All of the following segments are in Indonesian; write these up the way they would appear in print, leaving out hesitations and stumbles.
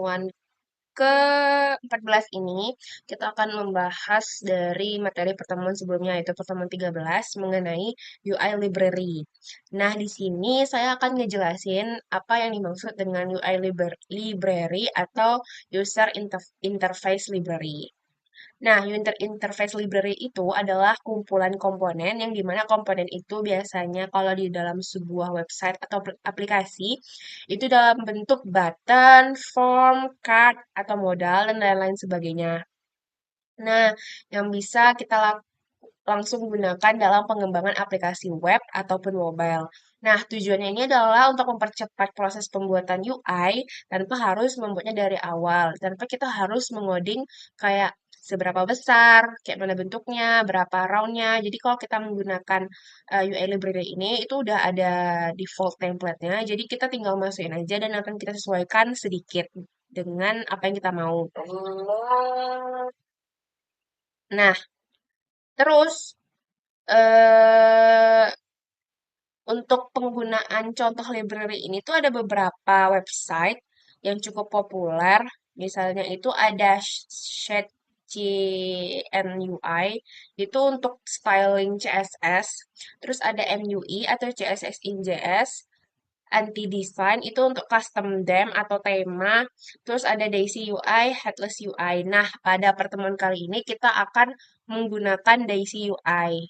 pertemuan ke-14 ini, kita akan membahas dari materi pertemuan sebelumnya, yaitu pertemuan 13 mengenai UI Library. Nah, di sini saya akan ngejelasin apa yang dimaksud dengan UI Library atau User Interface Library. Nah, interface library itu adalah kumpulan komponen yang dimana komponen itu biasanya kalau di dalam sebuah website atau aplikasi itu dalam bentuk button, form, card, atau modal, dan lain-lain sebagainya. Nah, yang bisa kita langsung gunakan dalam pengembangan aplikasi web ataupun mobile. Nah, tujuannya ini adalah untuk mempercepat proses pembuatan UI tanpa harus membuatnya dari awal, tanpa kita harus mengoding kayak seberapa besar, kayak mana bentuknya, berapa roundnya. Jadi kalau kita menggunakan UI library ini, itu udah ada default template-nya. Jadi kita tinggal masukin aja dan akan kita sesuaikan sedikit dengan apa yang kita mau. Nah, terus eh untuk penggunaan contoh library ini tuh ada beberapa website yang cukup populer. Misalnya itu ada CNUI, itu untuk styling CSS. Terus ada MUI atau CSS in JS. Anti design itu untuk custom theme atau tema. Terus ada Daisy UI, Headless UI. Nah, pada pertemuan kali ini kita akan menggunakan Daisy UI.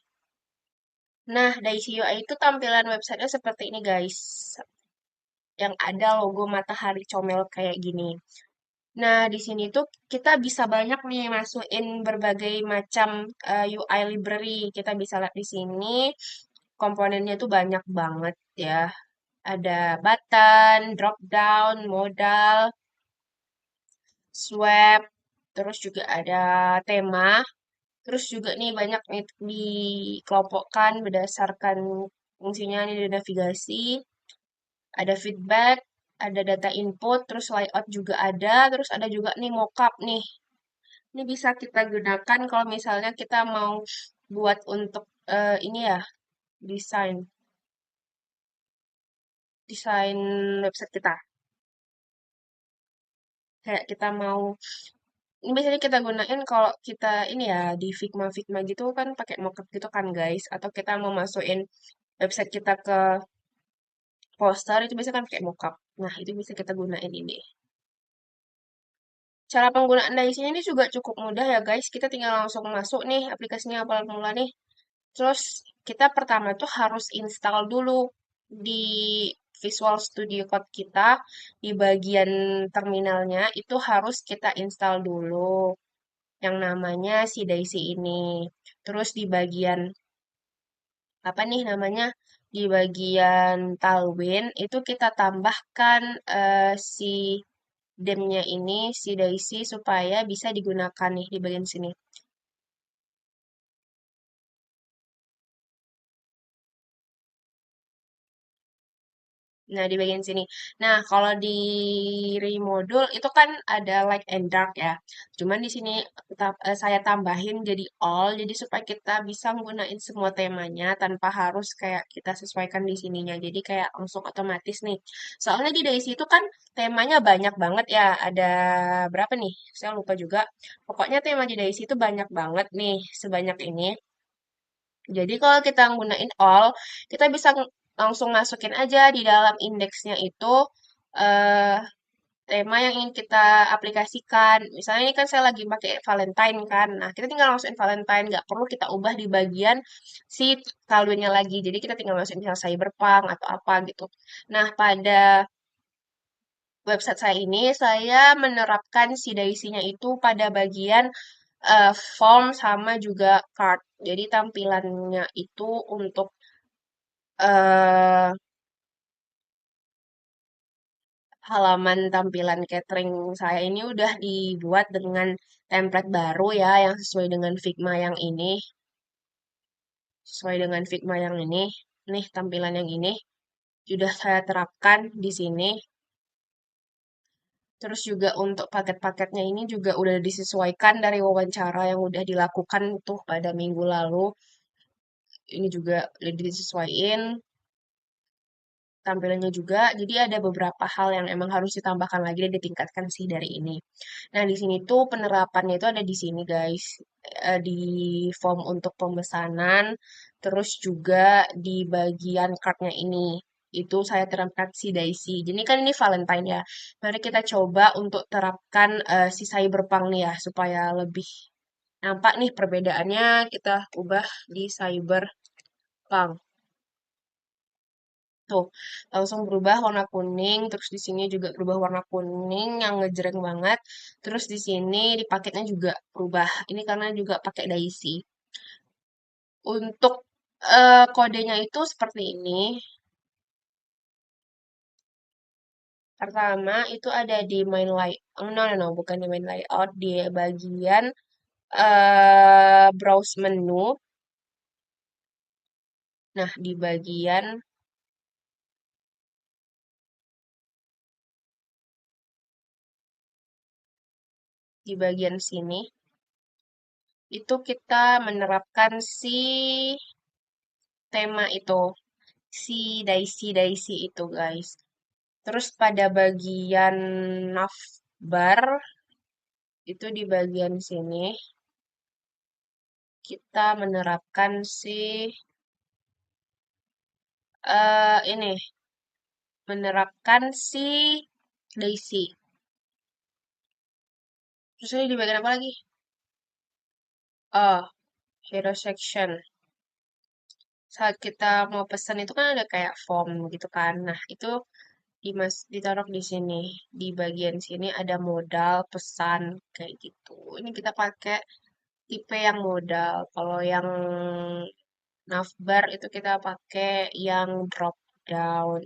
Nah, Daisy UI itu tampilan websitenya seperti ini guys, yang ada logo matahari comel kayak gini. Nah, di sini tuh kita bisa banyak nih masukin berbagai macam UI library. Kita bisa lihat di sini komponennya tuh banyak banget ya. Ada button, drop down, modal, swipe, terus juga ada tema. Terus juga nih banyak nih dikelompokkan berdasarkan fungsinya ini ada navigasi, ada feedback, ada data input, terus layout juga ada, terus ada juga nih mockup nih. Ini bisa kita gunakan kalau misalnya kita mau buat untuk ini ya, desain desain website kita. Kayak kita mau ini biasanya kita gunain kalau kita ini ya di Figma gitu kan pakai mockup gitu kan guys, atau kita mau masukin website kita ke poster itu biasanya kan pakai mockup. Nah, itu bisa kita gunain ini. Cara penggunaan Daisy ini juga cukup mudah ya guys. Kita tinggal langsung masuk nih aplikasinya awal mula nih. Terus kita pertama tuh harus install dulu di Visual Studio Code kita di bagian terminalnya itu harus kita install dulu yang namanya si Daisy ini. Terus di bagian apa nih namanya? Di bagian Tailwind itu kita tambahkan si demnya ini, si Daisy supaya bisa digunakan nih di bagian sini. Nah, di bagian sini. Nah, kalau di remodul itu kan ada light and dark ya. Cuman di sini saya tambahin jadi all, jadi supaya kita bisa menggunakan semua temanya tanpa harus kayak kita sesuaikan di sininya. Jadi kayak langsung otomatis nih. Soalnya di Daisy itu kan temanya banyak banget ya. Ada berapa nih? Saya lupa juga. Pokoknya tema di Daisy itu banyak banget nih, sebanyak ini. Jadi kalau kita nggunain all, kita bisa langsung masukin aja di dalam indeksnya itu eh, tema yang ingin kita aplikasikan. Misalnya ini kan saya lagi pakai Valentine kan. Nah, kita tinggal masukin Valentine, nggak perlu kita ubah di bagian si kaldunya lagi. Jadi kita tinggal masukin misalnya cyberpunk atau apa gitu. Nah, pada website saya ini, saya menerapkan si daisy-nya itu pada bagian form sama juga card. Jadi tampilannya itu untuk eh halaman tampilan catering saya ini udah dibuat dengan template baru ya yang sesuai dengan Figma yang ini. Sesuai dengan Figma yang ini. Nih tampilan yang ini sudah saya terapkan di sini. Terus juga untuk paket-paketnya ini juga udah disesuaikan dari wawancara yang udah dilakukan tuh pada minggu lalu. Ini juga udah disesuaikan. tampilannya juga. Jadi ada beberapa hal yang emang harus ditambahkan lagi dan ditingkatkan sih dari ini. Nah, di sini tuh penerapannya itu ada di sini guys. Di form untuk pemesanan, terus juga di bagian cardnya ini. Itu saya terapkan si Daisy. Jadi kan ini Valentine ya. Mari kita coba untuk terapkan si Cyberpunk nih ya, supaya lebih nampak nih perbedaannya. Kita ubah di Cyberpunk. Tuh, langsung berubah warna kuning, terus di sini juga berubah warna kuning yang ngejreng banget. Terus di sini di paketnya juga berubah. Ini karena juga pakai Daisy. Untuk kodenya itu seperti ini. Pertama itu ada di main layout. No, no, no, bukan di main layout, di bagian browse menu. Nah, di bagian sini itu kita menerapkan si tema itu, si Daisy itu, guys. Terus pada bagian navbar itu di bagian sini kita menerapkan si ini menerapkan si Daisy. Terus ini di bagian apa lagi? Oh, hero section. Saat kita mau pesan itu kan ada kayak form gitu kan. Nah, itu ditaruh di sini. Di bagian sini ada modal pesan kayak gitu. Ini kita pakai tipe yang modal. Kalau yang navbar itu kita pakai yang drop down.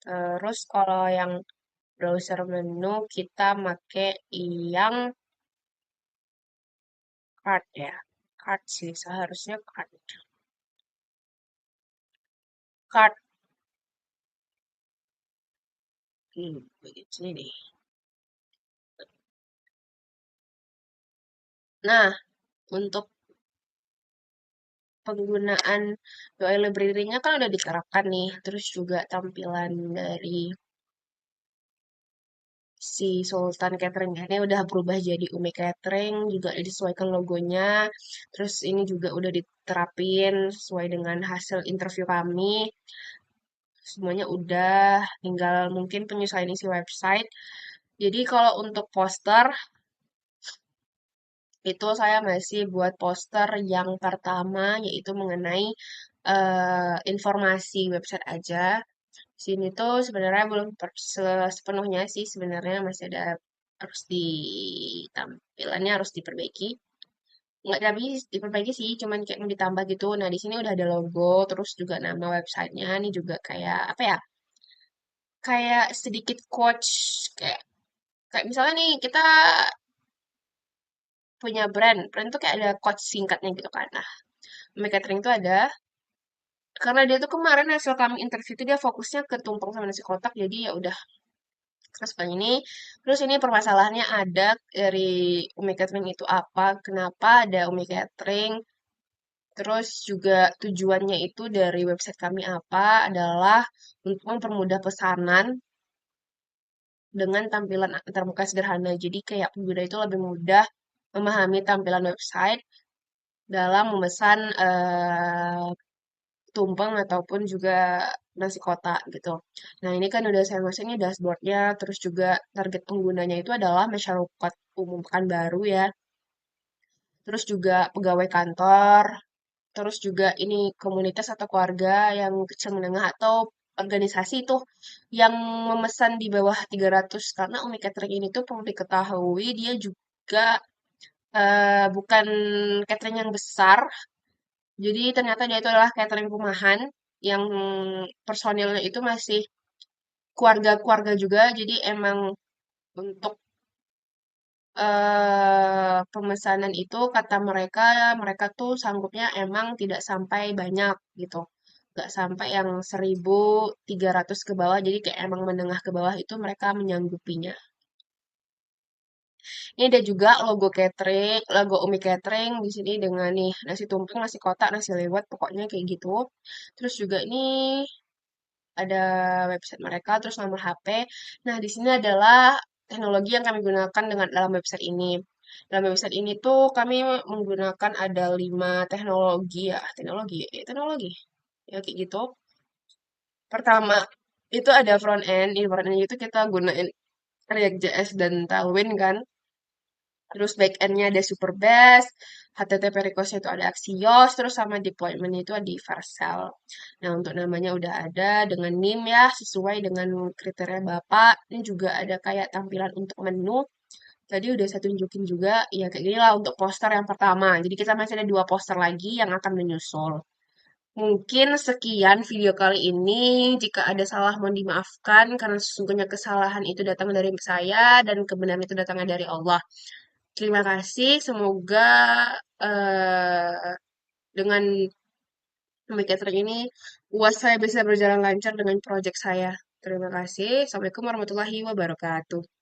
Terus kalau yang browser menu kita pakai yang card ya. Card sih, seharusnya card. Card. Begitu nih. Nah, untuk penggunaan UI library-nya kan udah diterapkan nih. Terus juga tampilan dari si Sultan Catering ini udah berubah jadi Umi Catering, juga disesuaikan logonya. Terus ini juga udah diterapin sesuai dengan hasil interview kami. Semuanya udah, tinggal mungkin penyesuaian isi website. Jadi kalau untuk poster, itu saya masih buat poster yang pertama, yaitu mengenai informasi website aja. Sini tuh sebenarnya belum sepenuhnya sih, sebenarnya masih ada harus tampilannya harus diperbaiki. Nggak tapi diperbaiki sih, cuman kayak mau ditambah gitu. Nah, di sini udah ada logo, terus juga nama websitenya. Ini juga kayak apa ya? Kayak sedikit quotes, kayak kayak misalnya nih kita punya brand tuh kayak ada quotes singkatnya gitu kan. Nah, Mie Catering itu ada karena dia tuh kemarin hasil kami interview itu dia fokusnya ke tumpeng sama nasi kotak, jadi ya udah. Terus paling ini, terus ini permasalahannya ada dari Umi Catering itu apa, kenapa ada Umi Catering, terus juga tujuannya itu dari website kami apa adalah untuk mempermudah pesanan dengan tampilan antarmuka sederhana. Jadi kayak pengguna itu lebih mudah memahami tampilan website dalam memesan tumpeng ataupun juga nasi kotak gitu. Nah, ini kan udah saya masukin ini dashboardnya, terus juga target penggunanya itu adalah masyarakat umum Pekanbaru ya, terus juga pegawai kantor, terus juga ini komunitas atau keluarga yang kecil menengah atau organisasi itu yang memesan di bawah 300 karena Umi Catering ini tuh perlu diketahui dia juga bukan catering yang besar. Jadi ternyata dia itu adalah catering rumahan yang personilnya itu masih keluarga-keluarga juga. Jadi emang untuk pemesanan itu kata mereka, mereka tuh sanggupnya emang tidak sampai banyak gitu. Nggak sampai yang 1.300 ke bawah. Jadi kayak emang menengah ke bawah itu mereka menyanggupinya. Ini ada juga logo catering, logo Umi Catering di sini dengan nih nasi tumpeng, nasi kotak, nasi lewat, pokoknya kayak gitu. Terus juga ini ada website mereka, terus nomor HP. Nah, di sini adalah teknologi yang kami gunakan dengan dalam website ini. Dalam website ini tuh kami menggunakan ada 5 teknologi ya, teknologi, ya kayak gitu. Pertama, itu ada front end. Di front end itu kita gunain React.js dan Tailwind kan. Terus back end-nya ada Superbase, HTTP request itu ada Axios, terus sama deployment itu ada di Vercel. Nah, untuk namanya udah ada dengan NIM ya, sesuai dengan kriteria Bapak. Ini juga ada kayak tampilan untuk menu. Tadi udah saya tunjukin juga, ya kayak gini lah untuk poster yang pertama. Jadi kita masih ada 2 poster lagi yang akan menyusul. Mungkin sekian video kali ini. Jika ada salah mohon dimaafkan karena sesungguhnya kesalahan itu datang dari saya dan kebenaran itu datangnya dari Allah. Terima kasih. Semoga dengan Catering ini UAS saya bisa berjalan lancar dengan proyek saya. Terima kasih. Assalamualaikum warahmatullahi wabarakatuh.